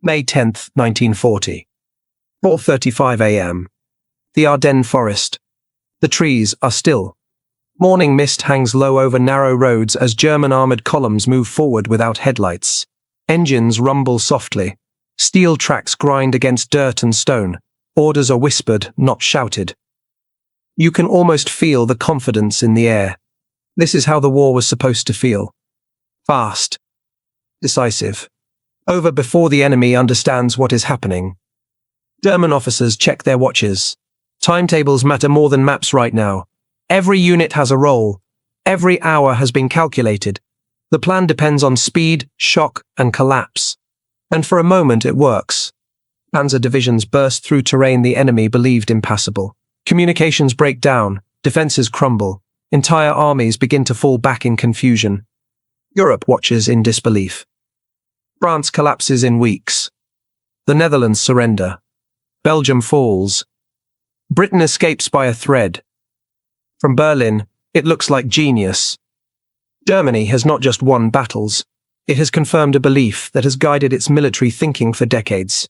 May 10th, 1940. 4:35 a.m. The Ardennes forest. The trees are still. Morning mist hangs low over narrow roads as German armored columns move forward without headlights. Engines rumble softly. Steel tracks grind against dirt and stone. Orders are whispered, not shouted. You can almost feel the confidence in the air. This is how the war was supposed to feel. Fast. Decisive. Over before the enemy understands what is happening. German officers check their watches. Timetables matter more than maps right now. Every unit has a role. Every hour has been calculated. The plan depends on speed, shock, and collapse. And for a moment it works. Panzer divisions burst through terrain the enemy believed impassable. Communications break down, defenses crumble. Entire armies begin to fall back in confusion. Europe watches in disbelief. France collapses in weeks. The Netherlands surrender. Belgium falls. Britain escapes by a thread. From Berlin, it looks like genius. Germany has not just won battles, it has confirmed a belief that has guided its military thinking for decades.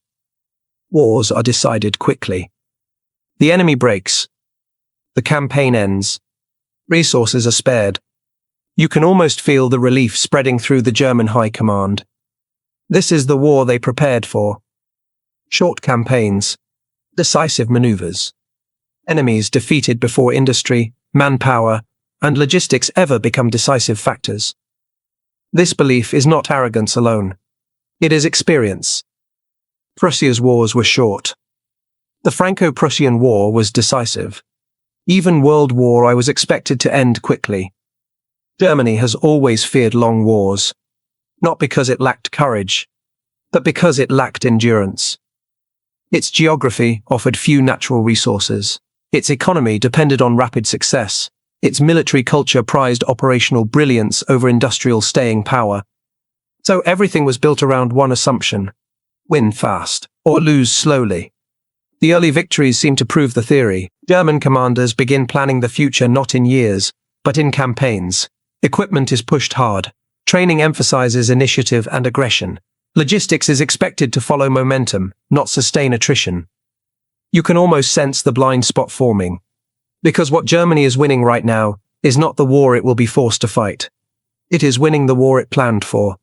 Wars are decided quickly. The enemy breaks. The campaign ends. Resources are spared. You can almost feel the relief spreading through the German high command. This is the war they prepared for. Short campaigns. Decisive maneuvers. Enemies defeated before industry, manpower, and logistics ever become decisive factors. This belief is not arrogance alone. It is experience. Prussia's wars were short. The Franco-Prussian War was decisive. Even World War I was expected to end quickly. Germany has always feared long wars, not because it lacked courage, but because it lacked endurance. Its geography offered few natural resources. Its economy depended on rapid success. Its military culture prized operational brilliance over industrial staying power. So everything was built around one assumption: win fast, or lose slowly. The early victories seem to prove the theory. German commanders begin planning the future not in years, but in campaigns. Equipment is pushed hard. Training emphasizes initiative and aggression. Logistics is expected to follow momentum, not sustain attrition. You can almost sense the blind spot forming. Because what Germany is winning right now is not the war it will be forced to fight. It is winning the war it planned for.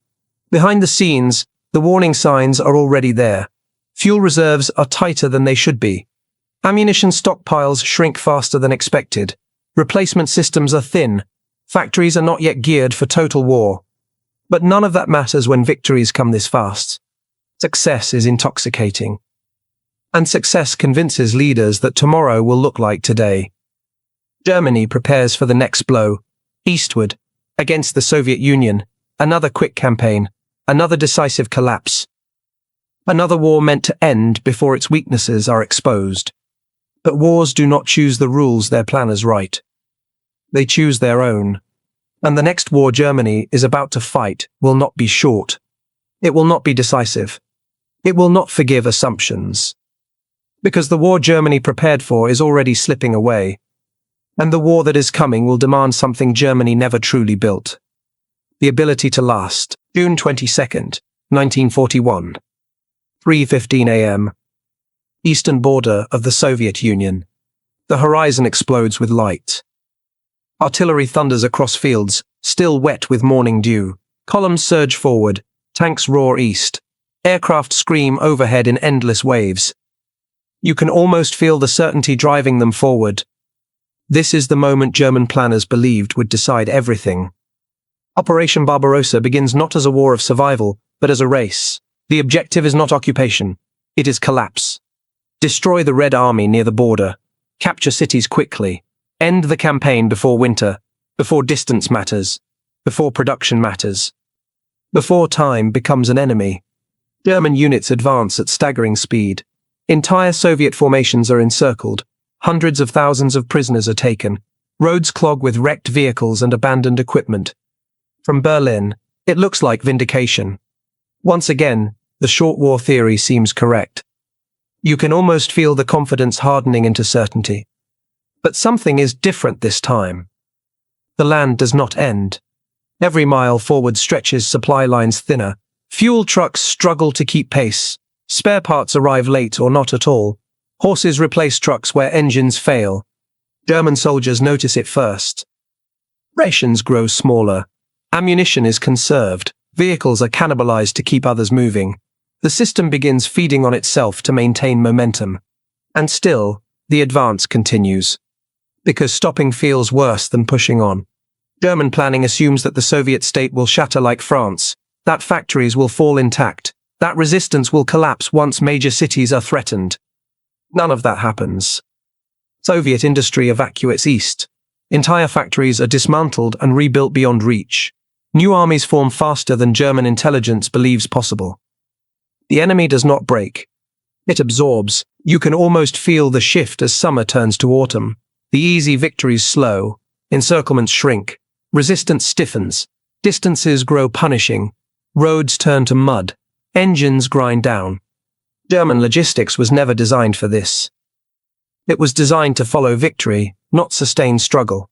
Behind the scenes, the warning signs are already there. Fuel reserves are tighter than they should be. Ammunition stockpiles shrink faster than expected. Replacement systems are thin. Factories are not yet geared for total war. But none of that matters when victories come this fast. Success is intoxicating. And success convinces leaders that tomorrow will look like today. Germany prepares for the next blow, eastward, against the Soviet Union, another quick campaign, another decisive collapse. Another war meant to end before its weaknesses are exposed. But wars do not choose the rules their planners write. They choose their own. And the next war Germany is about to fight will not be short. It will not be decisive. It will not forgive assumptions. Because the war Germany prepared for is already slipping away. And the war that is coming will demand something Germany never truly built. The ability to last. June 22nd, 1941. 3:15 a.m. Eastern border of the Soviet Union. The horizon explodes with light. Artillery thunders across fields, still wet with morning dew. Columns surge forward, tanks roar east. Aircraft scream overhead in endless waves. You can almost feel the certainty driving them forward. This is the moment German planners believed would decide everything. Operation Barbarossa begins not as a war of survival, but as a race. The objective is not occupation. It is collapse. Destroy the Red Army near the border. Capture cities quickly. End the campaign before winter, before distance matters, before production matters, before time becomes an enemy. German units advance at staggering speed. Entire Soviet formations are encircled. Hundreds of thousands of prisoners are taken. Roads clog with wrecked vehicles and abandoned equipment. From Berlin, it looks like vindication. Once again, the short war theory seems correct. You can almost feel the confidence hardening into certainty. But something is different this time. The land does not end. Every mile forward stretches supply lines thinner. Fuel trucks struggle to keep pace. Spare parts arrive late or not at all. Horses replace trucks where engines fail. German soldiers notice it first. Rations grow smaller. Ammunition is conserved. Vehicles are cannibalized to keep others moving. The system begins feeding on itself to maintain momentum. And still, the advance continues. Because stopping feels worse than pushing on. German planning assumes that the Soviet state will shatter like France, that factories will fall intact, that resistance will collapse once major cities are threatened. None of that happens. Soviet industry evacuates east. Entire factories are dismantled and rebuilt beyond reach. New armies form faster than German intelligence believes possible. The enemy does not break. It absorbs. You can almost feel the shift as summer turns to autumn. The easy victories slow. Encirclements shrink. Resistance stiffens. Distances grow punishing. Roads turn to mud. Engines grind down. German logistics was never designed for this. It was designed to follow victory, not sustain struggle.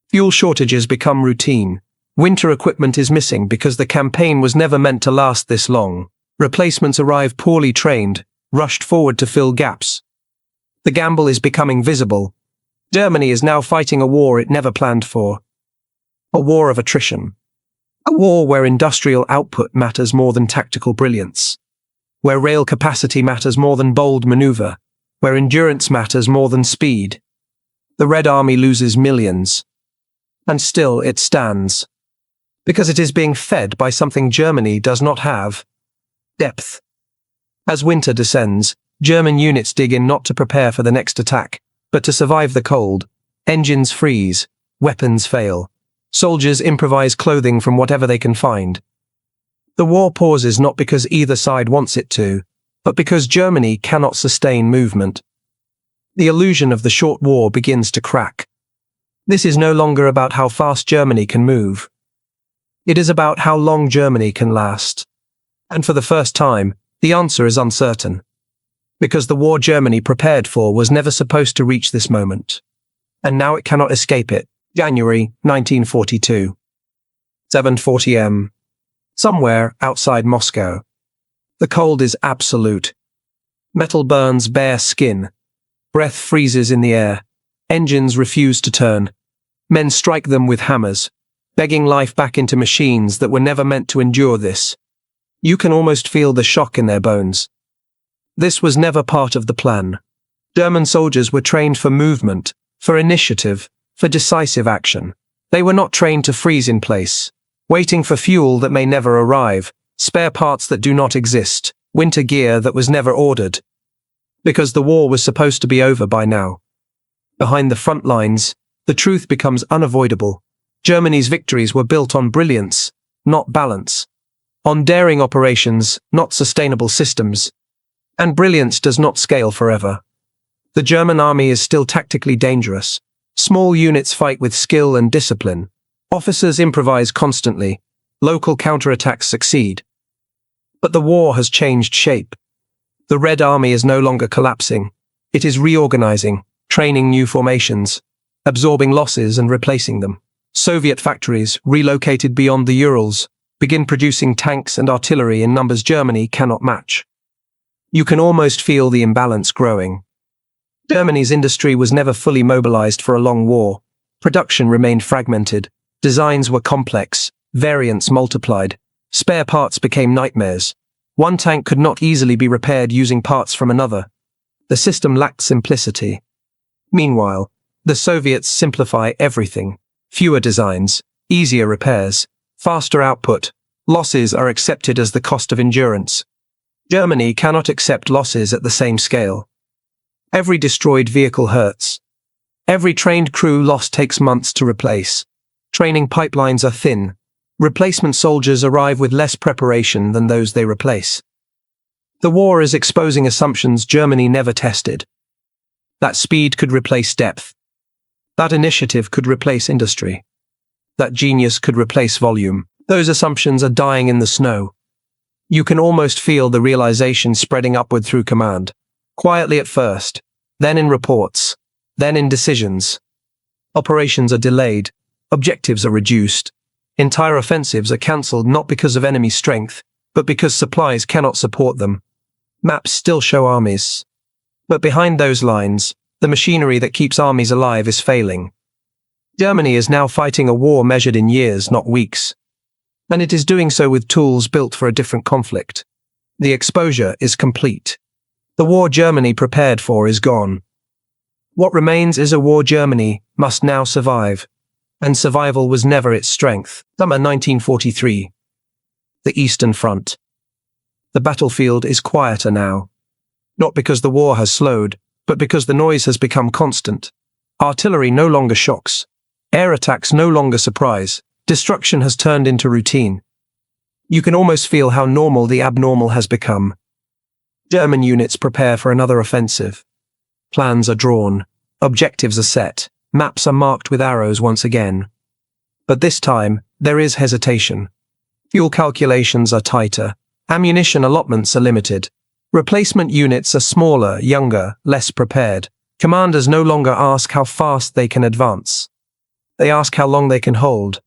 Fuel shortages become routine. Winter equipment is missing because the campaign was never meant to last this long. Replacements arrive poorly trained, rushed forward to fill gaps. The gamble is becoming visible. Germany is now fighting a war it never planned for. A war of attrition. A war where industrial output matters more than tactical brilliance. Where rail capacity matters more than bold maneuver. Where endurance matters more than speed. The Red Army loses millions. And still it stands. Because it is being fed by something Germany does not have. Depth. As winter descends, German units dig in not to prepare for the next attack, but to survive the cold. Engines freeze. Weapons fail. Soldiers improvise clothing from whatever they can find. The war pauses not because either side wants it to, but because Germany cannot sustain movement. The illusion of the short war begins to crack. This is no longer about how fast Germany can move. It is about how long Germany can last. And for the first time, the answer is uncertain. Because the war Germany prepared for was never supposed to reach this moment. And now it cannot escape it. January 1942. 7:40 am. Somewhere outside Moscow. The cold is absolute. Metal burns bare skin. Breath freezes in the air. Engines refuse to turn. Men strike them with hammers, begging life back into machines that were never meant to endure this. You can almost feel the shock in their bones. This was never part of the plan. German soldiers were trained for movement, for initiative, for decisive action. They were not trained to freeze in place, waiting for fuel that may never arrive, spare parts that do not exist, winter gear that was never ordered. Because the war was supposed to be over by now. Behind the front lines, the truth becomes unavoidable. Germany's victories were built on brilliance, not balance. On daring operations, not sustainable systems. And brilliance does not scale forever. The German army is still tactically dangerous. Small units fight with skill and discipline. Officers improvise constantly. Local counterattacks succeed. But the war has changed shape. The Red Army is no longer collapsing. It is reorganizing, training new formations, absorbing losses and replacing them. Soviet factories, relocated beyond the Urals, begin producing tanks and artillery in numbers Germany cannot match. You can almost feel the imbalance growing. Germany's industry was never fully mobilized for a long war. Production remained fragmented. Designs were complex. Variants multiplied. Spare parts became nightmares. One tank could not easily be repaired using parts from another. The system lacked simplicity. Meanwhile, the Soviets simplify everything. Fewer designs, easier repairs, faster output. Losses are accepted as the cost of endurance. Germany cannot accept losses at the same scale. Every destroyed vehicle hurts. Every trained crew lost takes months to replace. Training pipelines are thin. Replacement soldiers arrive with less preparation than those they replace. The war is exposing assumptions Germany never tested. That speed could replace depth. That initiative could replace industry. That genius could replace volume. Those assumptions are dying in the snow. You can almost feel the realization spreading upward through command. Quietly at first, then in reports, then in decisions. Operations are delayed, objectives are reduced. Entire offensives are cancelled not because of enemy strength, but because supplies cannot support them. Maps still show armies. But behind those lines, the machinery that keeps armies alive is failing. Germany is now fighting a war measured in years, not weeks. And it is doing so with tools built for a different conflict. The exposure is complete. The war Germany prepared for is gone. What remains is a war Germany must now survive. And survival was never its strength. Summer 1943. The Eastern Front. The battlefield is quieter now. Not because the war has slowed, but because the noise has become constant. Artillery no longer shocks. Air attacks no longer surprise. Destruction has turned into routine. You can almost feel how normal the abnormal has become. German units prepare for another offensive. Plans are drawn. Objectives are set. Maps are marked with arrows once again. But this time, there is hesitation. Fuel calculations are tighter. Ammunition allotments are limited. Replacement units are smaller, younger, less prepared. Commanders no longer ask how fast they can advance. They ask how long they can hold.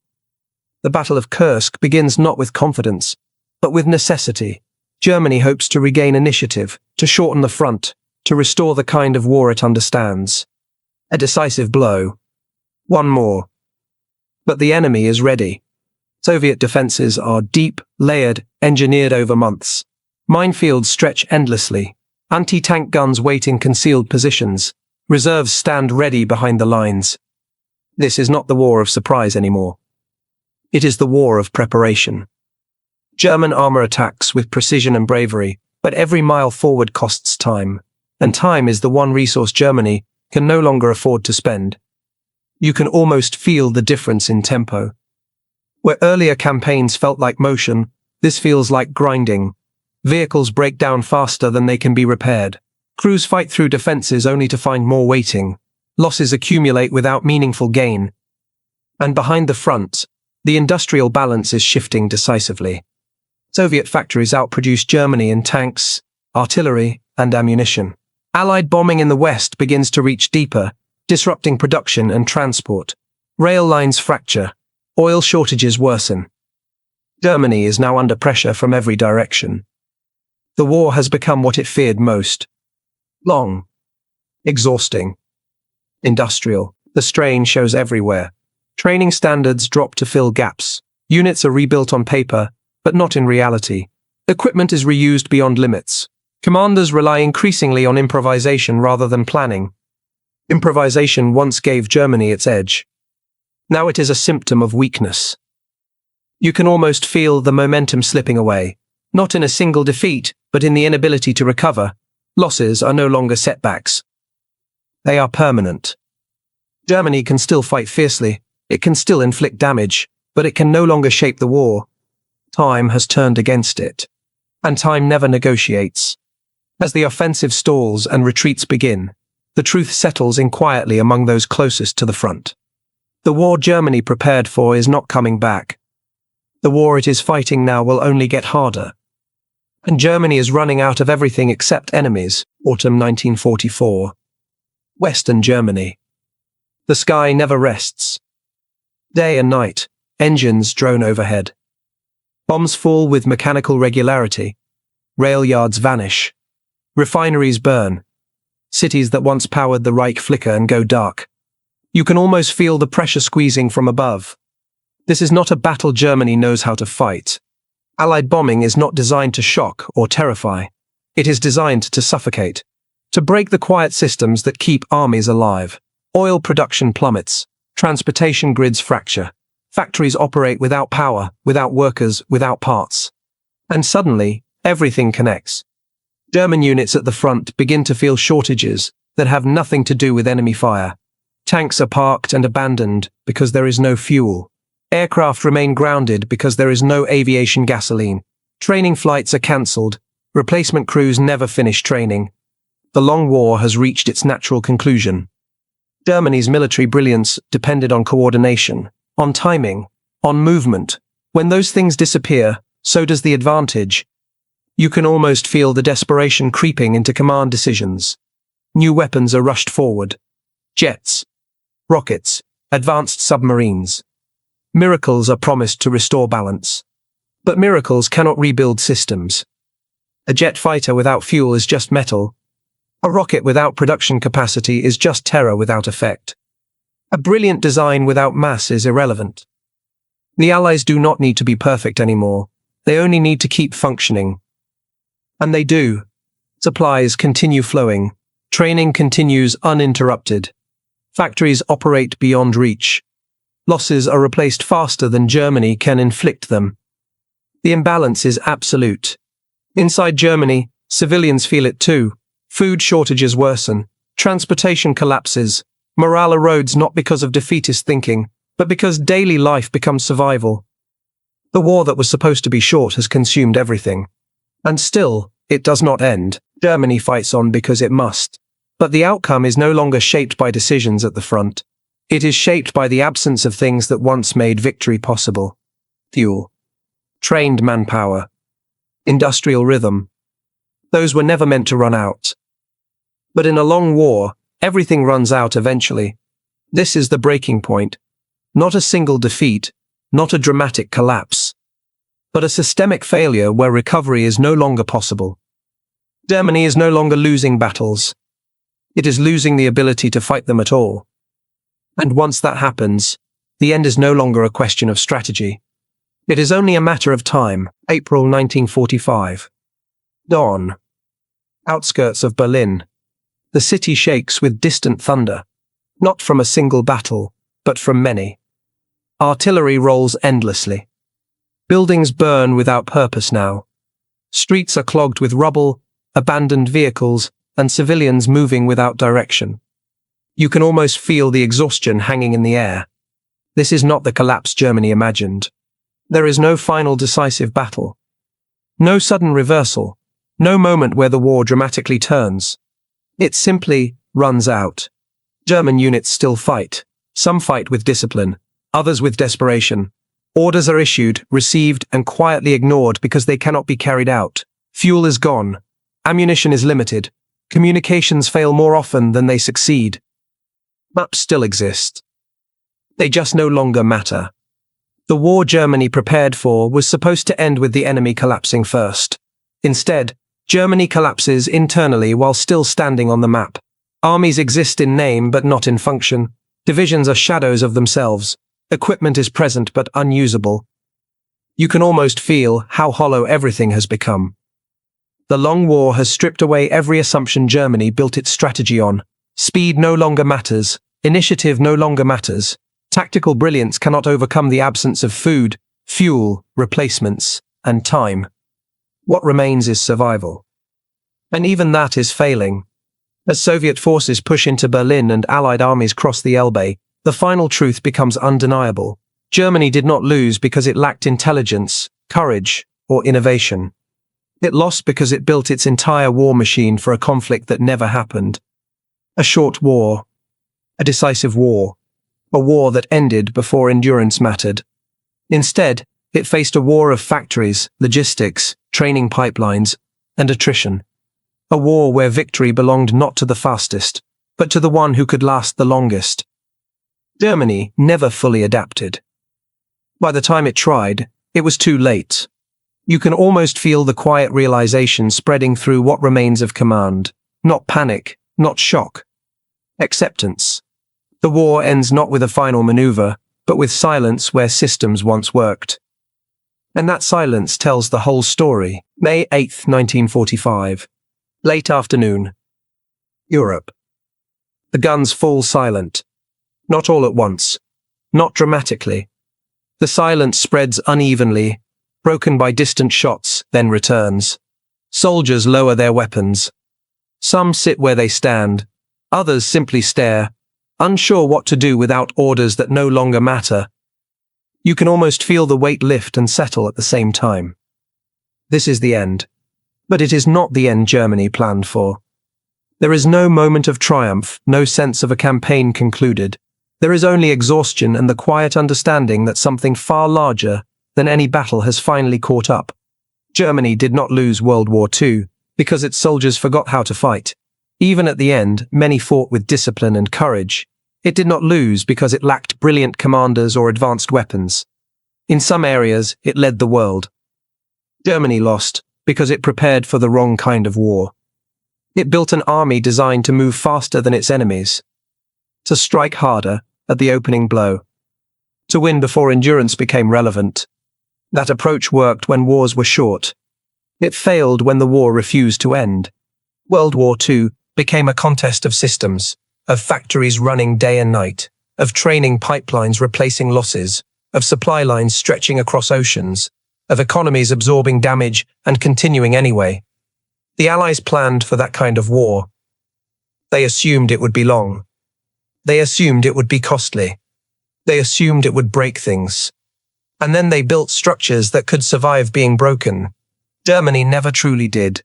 The Battle of Kursk begins not with confidence, but with necessity. Germany hopes to regain initiative, to shorten the front, to restore the kind of war it understands. A decisive blow. One more. But the enemy is ready. Soviet defenses are deep, layered, engineered over months. Minefields stretch endlessly. Anti-tank guns wait in concealed positions. Reserves stand ready behind the lines. This is not the war of surprise anymore. It is the war of preparation. German armor attacks with precision and bravery, but every mile forward costs time. And time is the one resource Germany can no longer afford to spend. You can almost feel the difference in tempo. Where earlier campaigns felt like motion, this feels like grinding. Vehicles break down faster than they can be repaired. Crews fight through defenses only to find more waiting. Losses accumulate without meaningful gain. And behind the front, the industrial balance is shifting decisively. Soviet factories outproduce Germany in tanks, artillery, and ammunition. Allied bombing in the West begins to reach deeper, disrupting production and transport. Rail lines fracture. Oil shortages worsen. Germany is now under pressure from every direction. The war has become what it feared most. Long. Exhausting. Industrial. The strain shows everywhere. Training standards drop to fill gaps. Units are rebuilt on paper, but not in reality. Equipment is reused beyond limits. Commanders rely increasingly on improvisation rather than planning. Improvisation once gave Germany its edge. Now it is a symptom of weakness. You can almost feel the momentum slipping away, not in a single defeat, but in the inability to recover. Losses are no longer setbacks. They are permanent. Germany can still fight fiercely. It can still inflict damage, but it can no longer shape the war. Time has turned against it. And time never negotiates. As the offensive stalls and retreats begin, the truth settles in quietly among those closest to the front. The war Germany prepared for is not coming back. The war it is fighting now will only get harder. And Germany is running out of everything except enemies. Autumn 1944. Western Germany. The sky never rests. Day and night, engines drone overhead. Bombs fall with mechanical regularity. Rail yards vanish. Refineries burn. Cities that once powered the Reich flicker and go dark. You can almost feel the pressure squeezing from above. This is not a battle Germany knows how to fight. Allied bombing is not designed to shock or terrify. It is designed to suffocate, to break the quiet systems that keep armies alive. Oil production plummets. Transportation grids fracture. Factories operate without power, without workers, without parts. And suddenly, everything connects. German units at the front begin to feel shortages that have nothing to do with enemy fire. Tanks are parked and abandoned because there is no fuel. Aircraft remain grounded because there is no aviation gasoline. Training flights are cancelled. Replacement crews never finish training. The long war has reached its natural conclusion. Germany's military brilliance depended on coordination, on timing, on movement. When those things disappear, so does the advantage. You can almost feel the desperation creeping into command decisions. New weapons are rushed forward. Jets, rockets, advanced submarines. Miracles are promised to restore balance. But miracles cannot rebuild systems. A jet fighter without fuel is just metal. A rocket without production capacity is just terror without effect. A brilliant design without mass is irrelevant. The Allies do not need to be perfect anymore. They only need to keep functioning. And they do. Supplies continue flowing. Training continues uninterrupted. Factories operate beyond reach. Losses are replaced faster than Germany can inflict them. The imbalance is absolute. Inside Germany, civilians feel it too. Food shortages worsen. Transportation collapses. Morale erodes not because of defeatist thinking, but because daily life becomes survival. The war that was supposed to be short has consumed everything. And still, it does not end. Germany fights on because it must. But the outcome is no longer shaped by decisions at the front. It is shaped by the absence of things that once made victory possible. Fuel. Trained manpower. Industrial rhythm. Those were never meant to run out. But in a long war, everything runs out eventually. This is the breaking point. Not a single defeat, not a dramatic collapse, but a systemic failure where recovery is no longer possible. Germany is no longer losing battles. It is losing the ability to fight them at all. And once that happens, the end is no longer a question of strategy. It is only a matter of time. April 1945. Dawn. Outskirts of Berlin. The city shakes with distant thunder, not from a single battle, but from many. Artillery rolls endlessly. Buildings burn without purpose now. Streets are clogged with rubble, abandoned vehicles, and civilians moving without direction. You can almost feel the exhaustion hanging in the air. This is not the collapse Germany imagined. There is no final decisive battle. No sudden reversal. No moment where the war dramatically turns. It simply runs out. German units still fight. Some fight with discipline, others with desperation. Orders are issued, received, and quietly ignored because they cannot be carried out. Fuel is gone. Ammunition is limited. Communications fail more often than they succeed. Maps still exist. They just no longer matter. The war Germany prepared for was supposed to end with the enemy collapsing first. Instead, Germany collapses internally while still standing on the map. Armies exist in name but not in function. Divisions are shadows of themselves. Equipment is present but unusable. You can almost feel how hollow everything has become. The long war has stripped away every assumption Germany built its strategy on. Speed no longer matters. Initiative no longer matters. Tactical brilliance cannot overcome the absence of food, fuel, replacements, and time. What remains is survival. And even that is failing. As Soviet forces push into Berlin and Allied armies cross the Elbe, the final truth becomes undeniable. Germany did not lose because it lacked intelligence, courage, or innovation. It lost because it built its entire war machine for a conflict that never happened. A short war. A decisive war. A war that ended before endurance mattered. Instead, it faced a war of factories, logistics, training pipelines, and attrition. A war where victory belonged not to the fastest, but to the one who could last the longest. Germany never fully adapted. By the time it tried, it was too late. You can almost feel the quiet realization spreading through what remains of command. Not panic, not shock. Acceptance. The war ends not with a final maneuver, but with silence where systems once worked. And that silence tells the whole story. May 8, 1945. Late afternoon. Europe. The guns fall silent. Not all at once. Not dramatically. The silence spreads unevenly, broken by distant shots, then returns. Soldiers lower their weapons. Some sit where they stand. Others simply stare, unsure what to do without orders that no longer matter. You can almost feel the weight lift and settle at the same time. This is the end. But it is not the end Germany planned for. There is no moment of triumph, no sense of a campaign concluded. There is only exhaustion and the quiet understanding that something far larger than any battle has finally caught up. Germany did not lose World War II because its soldiers forgot how to fight. Even at the end, many fought with discipline and courage. It did not lose because it lacked brilliant commanders or advanced weapons. In some areas, it led the world. Germany lost because it prepared for the wrong kind of war. It built an army designed to move faster than its enemies, to strike harder at the opening blow, to win before endurance became relevant. That approach worked when wars were short. It failed when the war refused to end. World War II became a contest of systems, of factories running day and night, of training pipelines replacing losses, of supply lines stretching across oceans, of economies absorbing damage and continuing anyway. The Allies planned for that kind of war. They assumed it would be long. They assumed it would be costly. They assumed it would break things. And then they built structures that could survive being broken. Germany never truly did.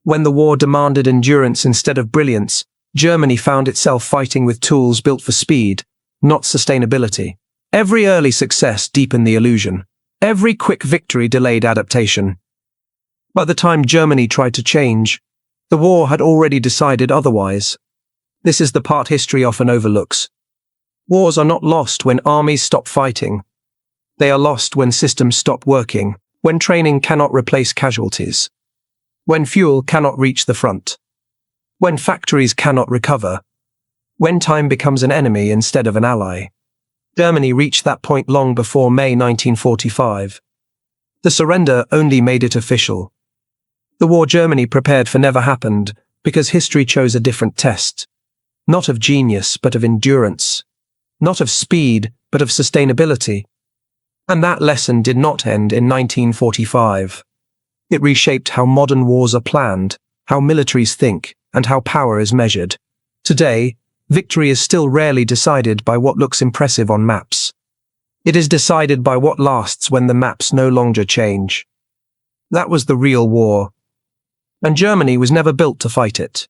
When the war demanded endurance instead of brilliance, Germany found itself fighting with tools built for speed, not sustainability. Every early success deepened the illusion. Every quick victory delayed adaptation. By the time Germany tried to change, the war had already decided otherwise. This is the part history often overlooks. Wars are not lost when armies stop fighting. They are lost when systems stop working, when training cannot replace casualties, when fuel cannot reach the front, when factories cannot recover, when time becomes an enemy instead of an ally. Germany reached that point long before May 1945. The surrender only made it official. The war Germany prepared for never happened because history chose a different test. Not of genius, but of endurance. Not of speed, but of sustainability. And that lesson did not end in 1945. It reshaped how modern wars are planned, how militaries think, and how power is measured. Today, victory is still rarely decided by what looks impressive on maps. It is decided by what lasts when the maps no longer change. That was the real war. And Germany was never built to fight it.